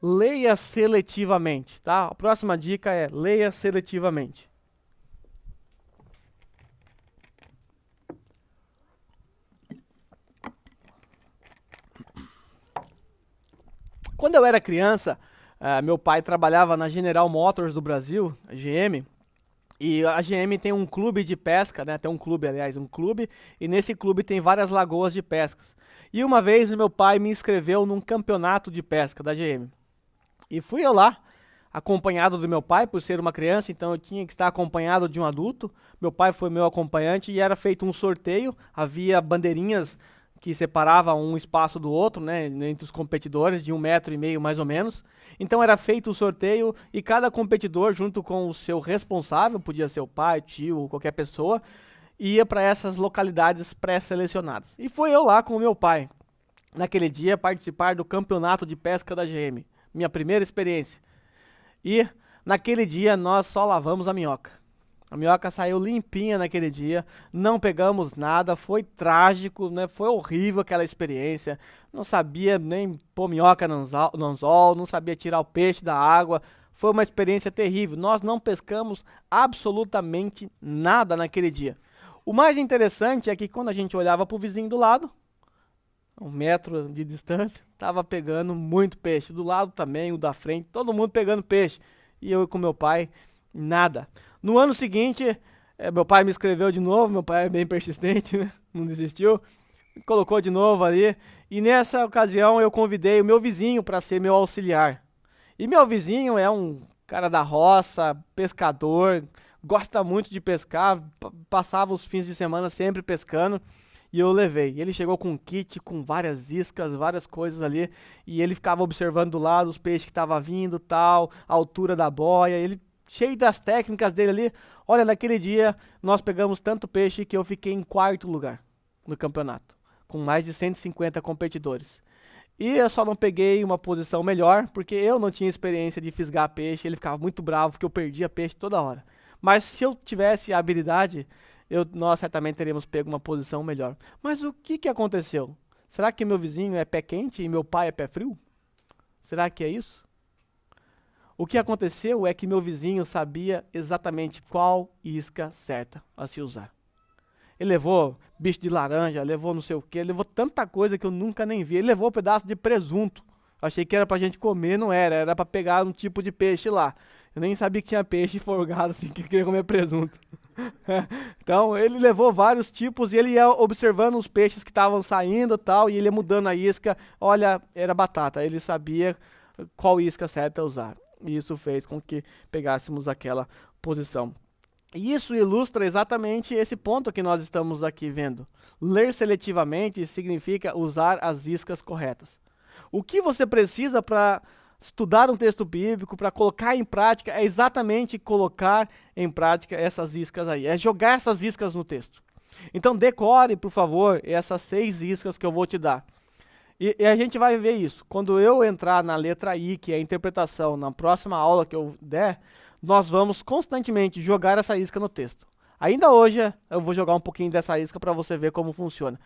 leia seletivamente, tá? A próxima dica é leia seletivamente. Quando eu era criança, meu pai trabalhava na General Motors do Brasil, a GM, e a GM tem um clube de pesca, né? Tem um clube, aliás, um clube, e nesse clube tem várias lagoas de pescas. E uma vez meu pai me inscreveu num campeonato de pesca da GM. E fui eu lá, acompanhado do meu pai, por ser uma criança, então eu tinha que estar acompanhado de um adulto. Meu pai foi meu acompanhante e era feito um sorteio, havia bandeirinhas que separavam um espaço do outro, né, entre os competidores, de 1,5 m mais ou menos. Então era feito o sorteio e cada competidor, junto com o seu responsável, podia ser o pai, tio ou qualquer pessoa, ia para essas localidades pré-selecionadas. E fui eu lá com o meu pai, naquele dia, participar do campeonato de pesca da GM. Minha primeira experiência. E naquele dia nós só lavamos a minhoca. A minhoca saiu limpinha naquele dia, não pegamos nada, foi trágico, né? Foi horrível aquela experiência. Não sabia nem pôr minhoca no anzol, não sabia tirar o peixe da água. Foi uma experiência terrível. Nós não pescamos absolutamente nada naquele dia. O mais interessante é que quando a gente olhava para o vizinho do lado, 1 m de distância, tava pegando muito peixe. Do lado também, o da frente, todo mundo pegando peixe. E eu com meu pai, nada. No ano seguinte, meu pai me escreveu de novo, meu pai é bem persistente, né? Não desistiu. Me colocou de novo ali. E nessa ocasião eu convidei o meu vizinho para ser meu auxiliar. E meu vizinho é um cara da roça, pescador, gosta muito de pescar, passava os fins de semana sempre pescando. E eu levei. Ele chegou com um kit, com várias iscas, várias coisas ali. E ele ficava observando do lado os peixes que estavam vindo, tal, a altura da boia. Ele cheio das técnicas dele ali. Olha, naquele dia nós pegamos tanto peixe que eu fiquei em quarto lugar no campeonato, com mais de 150 competidores. E eu só não peguei uma posição melhor, porque eu não tinha experiência de fisgar peixe. Ele ficava muito bravo porque eu perdia peixe toda hora. Mas se eu tivesse a habilidade, nós certamente teríamos pego uma posição melhor. Mas o que, que aconteceu? Será que meu vizinho é pé quente e meu pai é pé frio? Será que é isso? O que aconteceu é que meu vizinho sabia exatamente qual isca certa a se usar. Ele levou bicho de laranja, levou não sei o que, levou tanta coisa que eu nunca nem vi. Ele levou um pedaço de presunto. Achei que era pra gente comer, não era. Era pra pegar um tipo de peixe lá. Eu nem sabia que tinha peixe folgado assim, que queria comer presunto. Então ele levou vários tipos e ele ia observando os peixes que estavam saindo e tal, e ele ia mudando a isca. Olha, era batata. Ele sabia qual isca certa usar. E isso fez com que pegássemos aquela posição. E isso ilustra exatamente esse ponto que nós estamos aqui vendo. Ler seletivamente significa usar as iscas corretas. O que você precisa para estudar um texto bíblico, para colocar em prática, é exatamente colocar em prática essas iscas aí. É jogar essas iscas no texto. Então decore, por favor, essas 6 iscas que eu vou te dar. E a gente vai ver isso. Quando eu entrar na letra I, que é a interpretação, na próxima aula que eu der, nós vamos constantemente jogar essa isca no texto. Ainda hoje eu vou jogar um pouquinho dessa isca para você ver como funciona.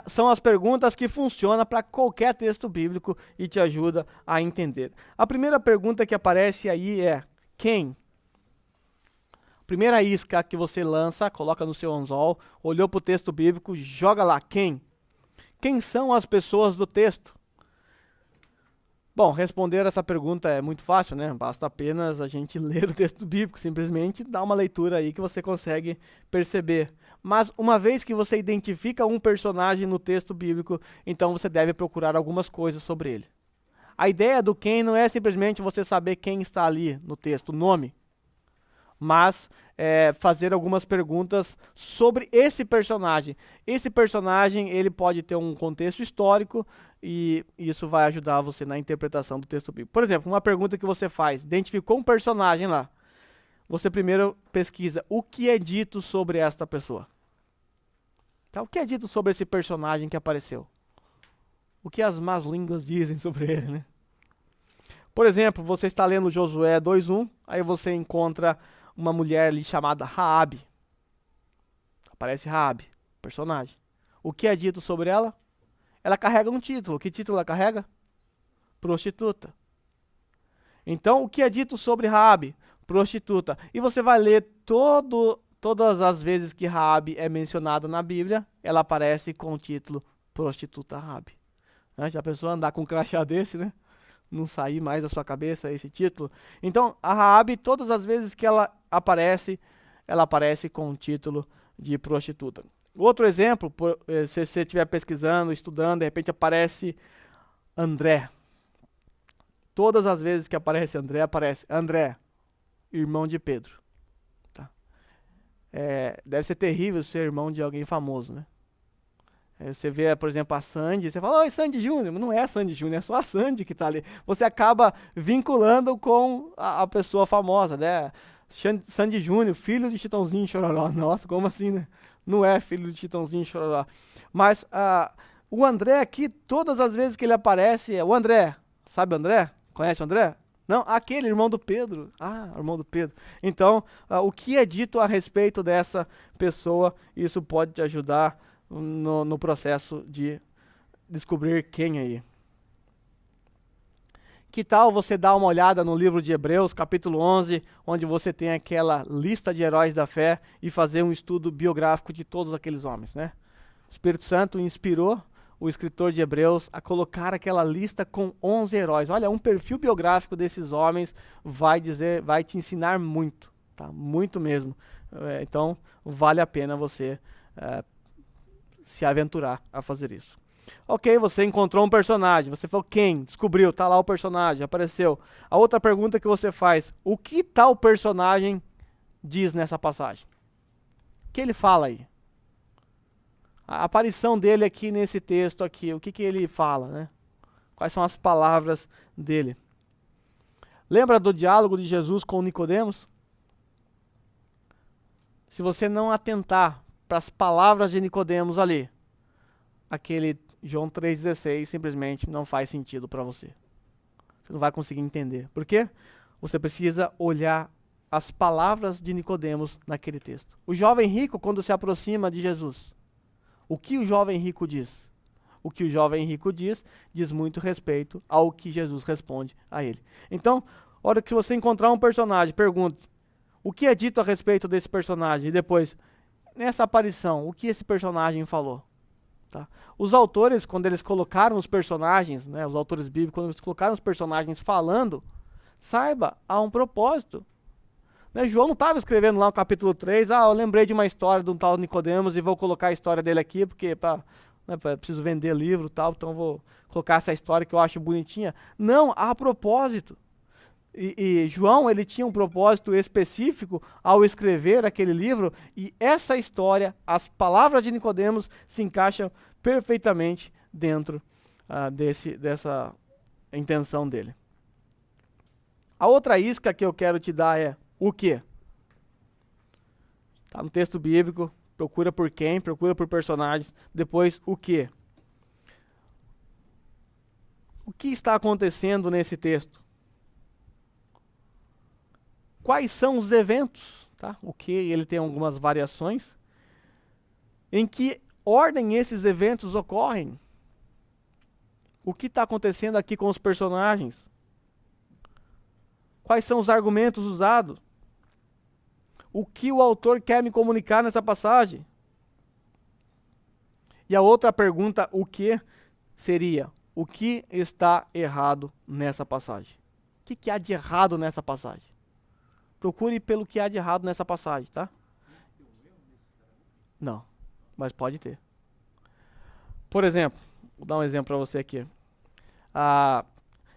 São as perguntas que funcionam para qualquer texto bíblico e te ajuda a entender. A primeira pergunta que aparece aí é: quem? Primeira isca que você lança, coloca no seu anzol, olhou para o texto bíblico, joga lá, quem? Quem são as pessoas do texto? Bom, responder essa pergunta é muito fácil, né? Basta apenas a gente ler o texto bíblico, simplesmente dar uma leitura aí que você consegue perceber. Mas uma vez que você identifica um personagem no texto bíblico, então você deve procurar algumas coisas sobre ele. A ideia do quem não é simplesmente você saber quem está ali no texto, o nome, mas fazer algumas perguntas sobre esse personagem. Esse personagem ele pode ter um contexto histórico e isso vai ajudar você na interpretação do texto bíblico. Por exemplo, uma pergunta que você faz, identificou um personagem lá. Você primeiro pesquisa o que é dito sobre esta pessoa. Tá, o que é dito sobre esse personagem que apareceu? O que as más línguas dizem sobre ele, né? Por exemplo, você está lendo Josué 2:1, aí você encontra uma mulher ali chamada Raabe. Aparece Raabe, personagem. O que é dito sobre ela? Ela carrega um título. Que título ela carrega? Prostituta. Então, o que é dito sobre Raabe? Prostituta. E você vai ler todas as vezes que Raabe é mencionada na Bíblia, ela aparece com o título Prostituta Raabe. Né? Já pensou andar com um crachá desse, né? Não sair mais da sua cabeça esse título? Então, a Raabe, todas as vezes que ela aparece com o título de prostituta. Outro exemplo, se você estiver pesquisando, estudando, de repente aparece André. Todas as vezes que aparece André, irmão de Pedro. Tá? Deve ser terrível ser irmão de alguém famoso, né? Você vê, por exemplo, a Sandy, você fala, oi, Sandy Júnior. Não é a Sandy Júnior, é só a Sandy que está ali. Você acaba vinculando com a pessoa famosa, né? Sandy Júnior, filho de Chitãozinho e Chororó. Nossa, como assim, né? Não é filho de Chitãozinho e Chororó. Mas o André aqui, todas as vezes que ele aparece, o André, sabe o André? Conhece o André? Não, aquele irmão do Pedro. Ah, irmão do Pedro. Então, o que é dito a respeito dessa pessoa, isso pode te ajudar no processo de descobrir quem é aí. Que tal você dar uma olhada no livro de Hebreus, capítulo 11, onde você tem aquela lista de heróis da fé e fazer um estudo biográfico de todos aqueles homens, né? O Espírito Santo inspirou o escritor de Hebreus a colocar aquela lista com 11 heróis. Olha, um perfil biográfico desses homens vai te ensinar muito, tá? Muito mesmo. Então, vale a pena você se aventurar a fazer isso. Ok, você encontrou um personagem, você falou quem? Descobriu, tá lá o personagem, apareceu. A outra pergunta que você faz, o que tal personagem diz nessa passagem? O que ele fala aí? A aparição dele aqui nesse texto aqui, o que ele fala, né? Quais são as palavras dele? Lembra do diálogo de Jesus com Nicodemos? Se você não atentar para as palavras de Nicodemos ali, aquele João 3,16 simplesmente não faz sentido para você. Você não vai conseguir entender. Por quê? Você precisa olhar as palavras de Nicodemos naquele texto. O jovem rico, quando se aproxima de Jesus, o que o jovem rico diz? O que o jovem rico diz muito respeito ao que Jesus responde a ele. Então, a hora que você encontrar um personagem, pergunte, o que é dito a respeito desse personagem? E depois, nessa aparição, o que esse personagem falou? Tá? Os autores, quando eles colocaram os personagens, né, os autores bíblicos, quando eles colocaram os personagens falando, saiba, há um propósito. Né, João não estava escrevendo lá no capítulo 3, eu lembrei de uma história de um tal Nicodemos e vou colocar a história dele aqui, porque preciso vender livro e tal, então vou colocar essa história que eu acho bonitinha. Não, há propósito. E João, ele tinha um propósito específico ao escrever aquele livro, e essa história, as palavras de Nicodemos, se encaixam perfeitamente dentro dessa intenção dele. A outra isca que eu quero te dar é o quê? Está no texto bíblico, procura por quem, procura por personagens, depois o quê? O que está acontecendo nesse texto? Quais são os eventos? Tá? O que ele tem algumas variações. Em que ordem esses eventos ocorrem? O que está acontecendo aqui com os personagens? Quais são os argumentos usados? O que o autor quer me comunicar nessa passagem? E a outra pergunta, o que seria? O que está errado nessa passagem? O que há de errado nessa passagem? Procure pelo que há de errado nessa passagem, tá? Não, mas pode ter. Por exemplo, vou dar um exemplo para você aqui.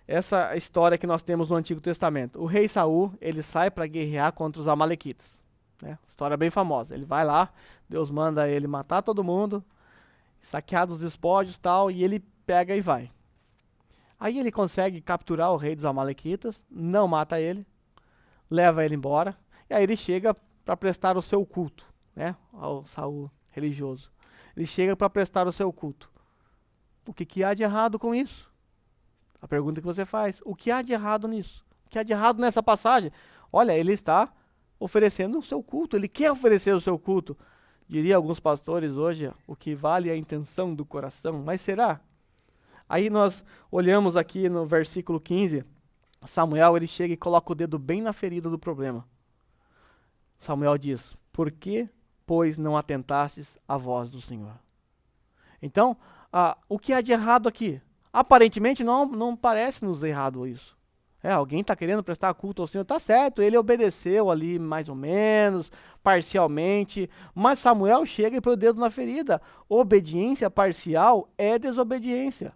Essa história que nós temos no Antigo Testamento. O rei Saul, ele sai para guerrear contra os amalequitas. Né? História bem famosa. Ele vai lá, Deus manda ele matar todo mundo, saquear dos despojos e tal, e ele pega e vai. Aí ele consegue capturar o rei dos amalequitas, não mata ele, leva ele embora, e aí ele chega para prestar o seu culto, né, ao Saul religioso. Ele chega para prestar o seu culto. O que há de errado com isso? A pergunta que você faz, o que há de errado nisso? O que há de errado nessa passagem? Olha, ele está oferecendo o seu culto, ele quer oferecer o seu culto. Diria alguns pastores hoje, o que vale é a intenção do coração, mas será? Aí nós olhamos aqui no versículo 15, Samuel, ele chega e coloca o dedo bem na ferida do problema. Samuel diz: por que, pois, não atentastes à voz do Senhor? Então, o que há de errado aqui? Aparentemente não parece nos errado isso. Alguém está querendo prestar culto ao Senhor, tá certo, ele obedeceu ali mais ou menos, parcialmente, mas Samuel chega e põe o dedo na ferida. Obediência parcial é desobediência.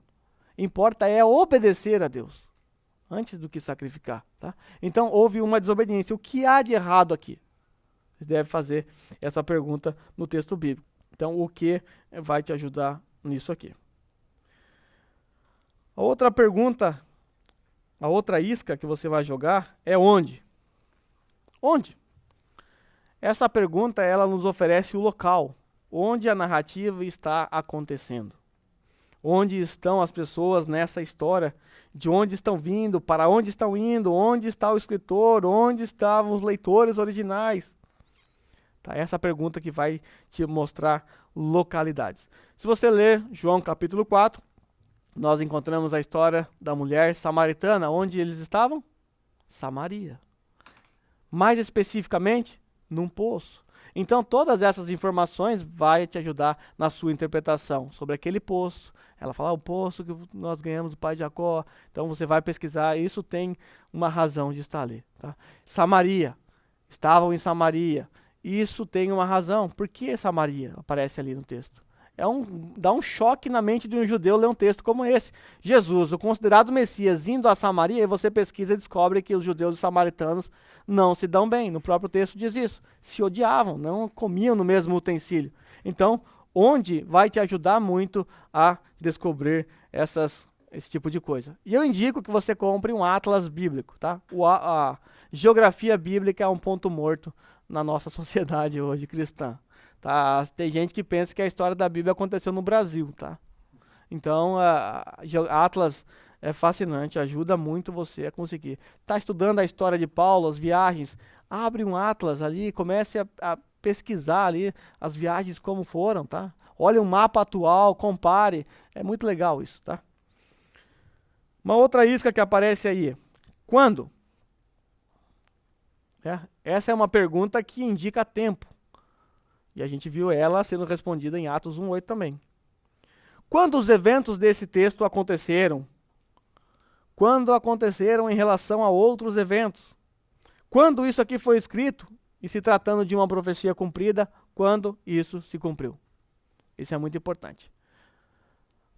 Importa é obedecer a Deus, antes do que sacrificar. Tá? Então houve uma desobediência. O que há de errado aqui? Você deve fazer essa pergunta no texto bíblico. Então o que vai te ajudar nisso aqui? A outra pergunta, a outra isca que você vai jogar é onde? Onde? Essa pergunta, ela nos oferece o local, onde a narrativa está acontecendo. Onde estão as pessoas nessa história, de onde estão vindo, para onde estão indo, onde está o escritor, onde estavam os leitores originais. Tá? Essa pergunta que vai te mostrar localidades. Se você ler João capítulo 4, nós encontramos a história da mulher samaritana. Onde eles estavam? Samaria. Mais especificamente, num poço. Então, todas essas informações vão te ajudar na sua interpretação sobre aquele poço. Ela fala, o poço que nós ganhamos do pai de Jacó. Então, você vai pesquisar, isso tem uma razão de estar ali. Tá? Samaria. Estavam em Samaria. Isso tem uma razão. Por que Samaria aparece ali no texto? Dá um choque na mente de um judeu ler um texto como esse. Jesus, o considerado Messias, indo a Samaria, e você pesquisa e descobre que os judeus e os samaritanos não se dão bem. No próprio texto diz isso. Se odiavam, não comiam no mesmo utensílio. Então, onde vai te ajudar muito a descobrir esse tipo de coisa. E eu indico que você compre um atlas bíblico. Tá? A geografia bíblica é um ponto morto na nossa sociedade hoje cristã. Tá? Tem gente que pensa que a história da Bíblia aconteceu no Brasil, tá? Então, Atlas é fascinante, ajuda muito você a conseguir. Tá estudando a história de Paulo, as viagens, abre um Atlas ali, comece a pesquisar ali as viagens como foram, tá? Olha um mapa atual, compare, é muito legal isso, tá? Uma outra isca que aparece aí, quando? Essa é uma pergunta que indica tempo. E a gente viu ela sendo respondida em Atos 1:8 também. Quando os eventos desse texto aconteceram? Quando aconteceram em relação a outros eventos? Quando isso aqui foi escrito? E se tratando de uma profecia cumprida, quando isso se cumpriu? Isso é muito importante.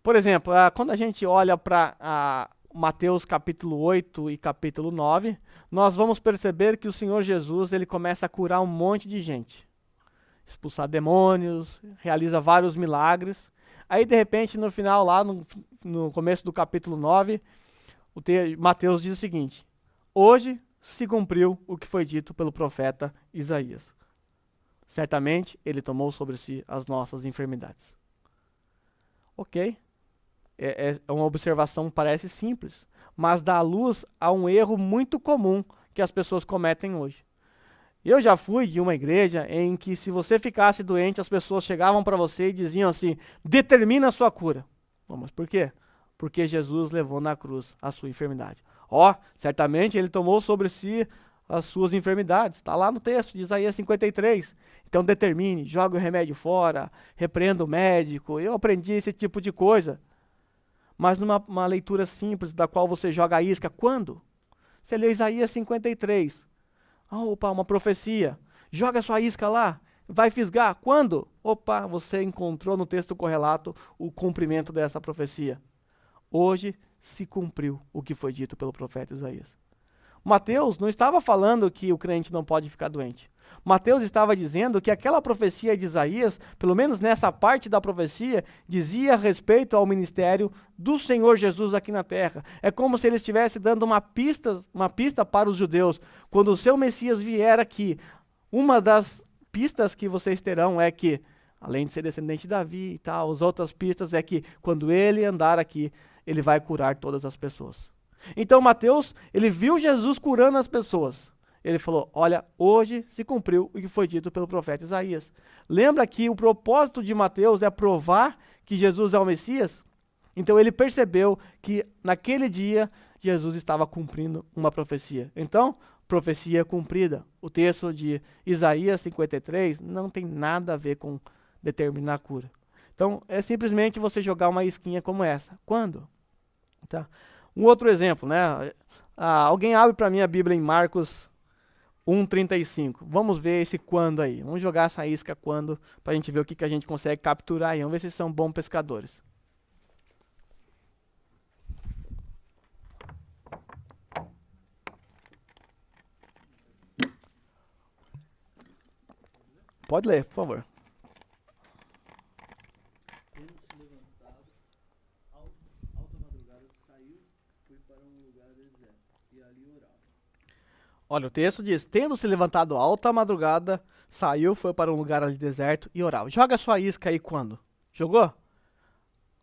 Por exemplo, quando a gente olha para Mateus capítulo 8 e capítulo 9, nós vamos perceber que o Senhor Jesus ele começa a curar um monte de gente. Expulsar demônios, realiza vários milagres. Aí, de repente, no final, lá no começo do capítulo 9, Mateus diz o seguinte: hoje se cumpriu o que foi dito pelo profeta Isaías. Certamente, ele tomou sobre si as nossas enfermidades. Ok? É uma observação parece simples, mas dá luz a um erro muito comum que as pessoas cometem hoje. Eu já fui de uma igreja em que se você ficasse doente, as pessoas chegavam para você e diziam assim, determina a sua cura. Bom, mas por quê? Porque Jesus levou na cruz a sua enfermidade. Certamente ele tomou sobre si as suas enfermidades. Está lá no texto de Isaías 53. Então determine, jogue o remédio fora, repreenda o médico. Eu aprendi esse tipo de coisa. Mas numa leitura simples, da qual você joga a isca, quando? Você lê Isaías 53. Uma profecia. Joga sua isca lá. Vai fisgar. Quando? Você encontrou no texto correlato o cumprimento dessa profecia. Hoje se cumpriu o que foi dito pelo profeta Isaías. Mateus não estava falando que o crente não pode ficar doente. Mateus estava dizendo que aquela profecia de Isaías, pelo menos nessa parte da profecia, dizia respeito ao ministério do Senhor Jesus aqui na terra. É como se ele estivesse dando uma pista para os judeus. Quando o seu Messias vier aqui, uma das pistas que vocês terão é que, além de ser descendente de Davi e tal, as outras pistas é que quando ele andar aqui, ele vai curar todas as pessoas. Então Mateus, ele viu Jesus curando as pessoas. Ele falou, olha, hoje se cumpriu o que foi dito pelo profeta Isaías. Lembra que o propósito de Mateus é provar que Jesus é o Messias? Então ele percebeu que naquele dia Jesus estava cumprindo uma profecia. Então, profecia cumprida. O texto de Isaías 53 não tem nada a ver com determinar a cura. Então, é simplesmente você jogar uma isquinha como essa. Quando? Tá? Um outro exemplo, né? Alguém abre para mim a Bíblia em Marcos 1:35. Vamos ver esse quando aí. Vamos jogar essa isca quando, para a gente ver o que a gente consegue capturar aí. Vamos ver se são bons pescadores. Pode ler, por favor. Tendo se levantado, alta madrugada saiu, foi para um lugar deserto, e ali orava. Olha, o texto diz: tendo se levantado alta madrugada, saiu, foi para um lugar ali deserto e orava. Joga sua isca aí quando? Jogou?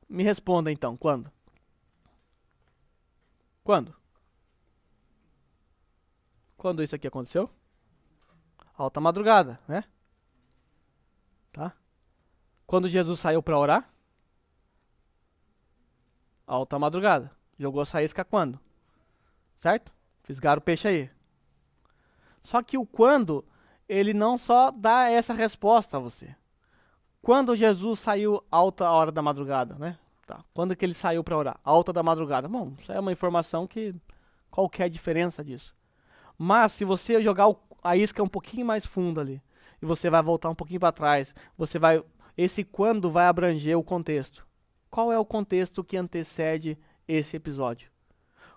Me responda então, quando? Quando? Quando isso aqui aconteceu? Alta madrugada, né? Tá? Quando Jesus saiu para orar? Alta madrugada. Jogou essa isca quando? Certo? Fisgaram o peixe aí. Só que o quando, ele não só dá essa resposta a você. Quando Jesus saiu alta hora da madrugada, né? Tá. Quando que ele saiu para orar? Alta da madrugada. Bom, isso é uma informação que qualquer diferença disso. Mas se você jogar a isca um pouquinho mais fundo ali, e você vai voltar um pouquinho para trás, esse quando vai abranger o contexto. Qual é o contexto que antecede esse episódio?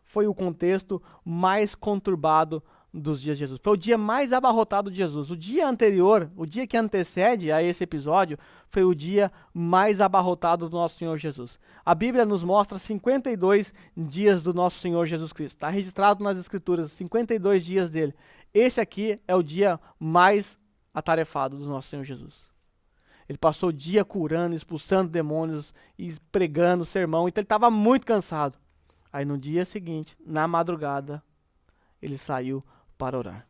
Foi o contexto mais conturbado dos dias de Jesus. Foi o dia mais abarrotado de Jesus. O dia anterior, o dia que antecede a esse episódio, foi o dia mais abarrotado do nosso Senhor Jesus. A Bíblia nos mostra 52 dias do nosso Senhor Jesus Cristo. Está registrado nas Escrituras, 52 dias dele. Esse aqui é o dia mais atarefado do nosso Senhor Jesus. Ele passou o dia curando, expulsando demônios, e pregando sermão, então ele estava muito cansado. Aí no dia seguinte, na madrugada, ele saiu para orar.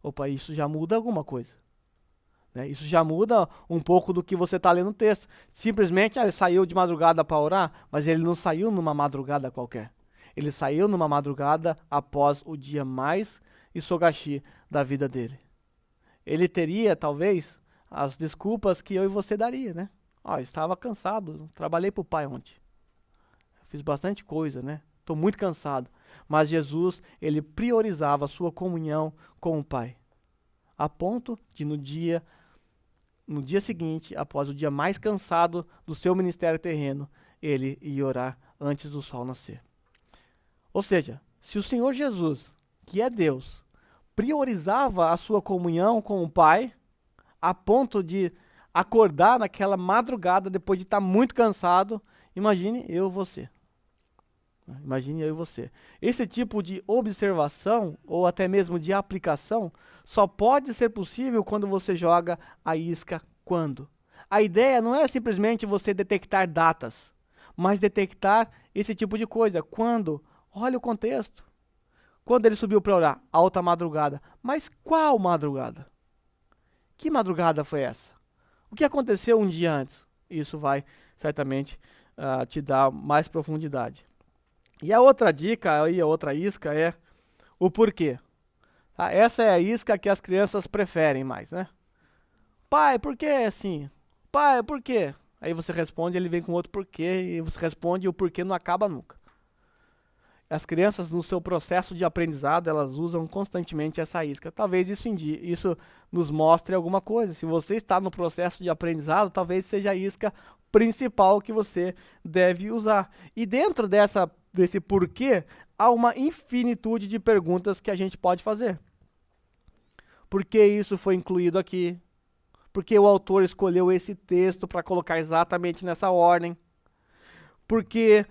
Opa, isso já muda alguma coisa. Né? Isso já muda um pouco do que você está lendo no texto. Simplesmente ele saiu de madrugada para orar, mas ele não saiu numa madrugada qualquer. Ele saiu numa madrugada após o dia mais isogashi da vida dele. Ele teria, talvez, as desculpas que eu e você daria, né? Estava cansado, trabalhei para o pai ontem. Fiz bastante coisa, né? Estou muito cansado. Mas Jesus, ele priorizava a sua comunhão com o Pai. A ponto de no dia seguinte, após o dia mais cansado do seu ministério terreno, ele ia orar antes do sol nascer. Ou seja, se o Senhor Jesus, que é Deus, priorizava a sua comunhão com o Pai, a ponto de acordar naquela madrugada depois de estar muito cansado, imagine eu e você. Imagine eu e você. Esse tipo de observação, ou até mesmo de aplicação, só pode ser possível quando você joga a isca quando. A ideia não é simplesmente você detectar datas, mas detectar esse tipo de coisa. Quando? Olha o contexto. Quando ele subiu para orar? Alta madrugada. Mas qual madrugada? Que madrugada foi essa? O que aconteceu um dia antes? Isso vai certamente te dar mais profundidade. E a outra dica, a outra isca é o porquê. Tá? Essa é a isca que as crianças preferem mais, né? Pai, por que assim? Pai, por quê? Aí você responde, ele vem com outro porquê, e você responde e o porquê não acaba nunca. As crianças, no seu processo de aprendizado, elas usam constantemente essa isca. Talvez isso nos mostre alguma coisa. Se você está no processo de aprendizado, talvez seja a isca principal que você deve usar. E dentro desse porquê, há uma infinitude de perguntas que a gente pode fazer. Por que isso foi incluído aqui? Por que o autor escolheu esse texto para colocar exatamente nessa ordem? Por que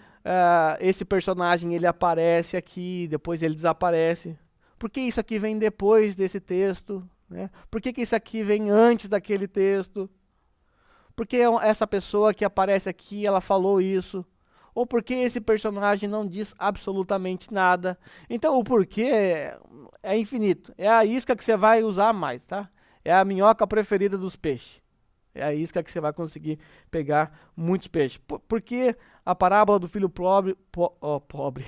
esse personagem ele aparece aqui, depois ele desaparece? Por que isso aqui vem depois desse texto? Né? Por que isso aqui vem antes daquele texto? Por que essa pessoa que aparece aqui, ela falou isso? Ou por que esse personagem não diz absolutamente nada? Então o porquê é infinito. É a isca que você vai usar mais, tá? É a minhoca preferida dos peixes. É a isca que você vai conseguir pegar muitos peixes. Por que a parábola do filho pobre, pobre,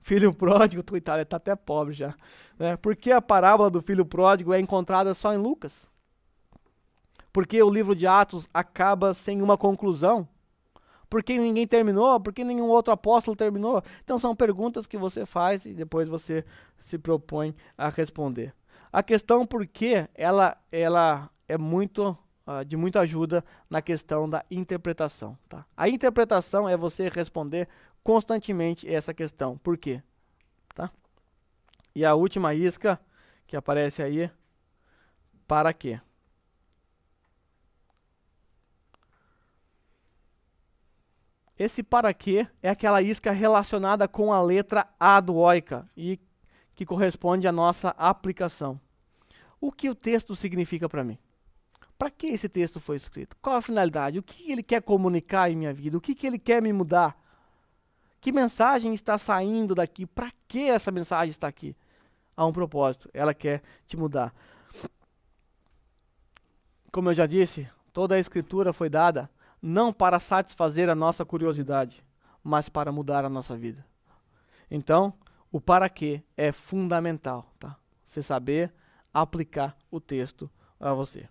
filho pródigo, coitado, ele tá até pobre já, né? Por que a parábola do filho pródigo é encontrada só em Lucas? Por que o livro de Atos acaba sem uma conclusão? Por que ninguém terminou? Por que nenhum outro apóstolo terminou? Então são perguntas que você faz e depois você se propõe a responder. A questão por que ela é muito de muita ajuda na questão da interpretação. Tá? A interpretação é você responder constantemente essa questão. Por quê? Tá? E a última isca que aparece aí, para quê? Esse para quê é aquela isca relacionada com a letra A do OICA e que corresponde à nossa aplicação. O que o texto significa para mim? Para que esse texto foi escrito? Qual a finalidade? O que ele quer comunicar em minha vida? O que ele quer me mudar? Que mensagem está saindo daqui? Para que essa mensagem está aqui? Há um propósito, ela quer te mudar. Como eu já disse, toda a escritura foi dada não para satisfazer a nossa curiosidade, mas para mudar a nossa vida. Então, o para quê é fundamental, tá? Você saber aplicar o texto a você.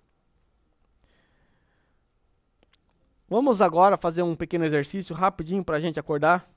Vamos agora fazer um pequeno exercício rapidinho para a gente acordar.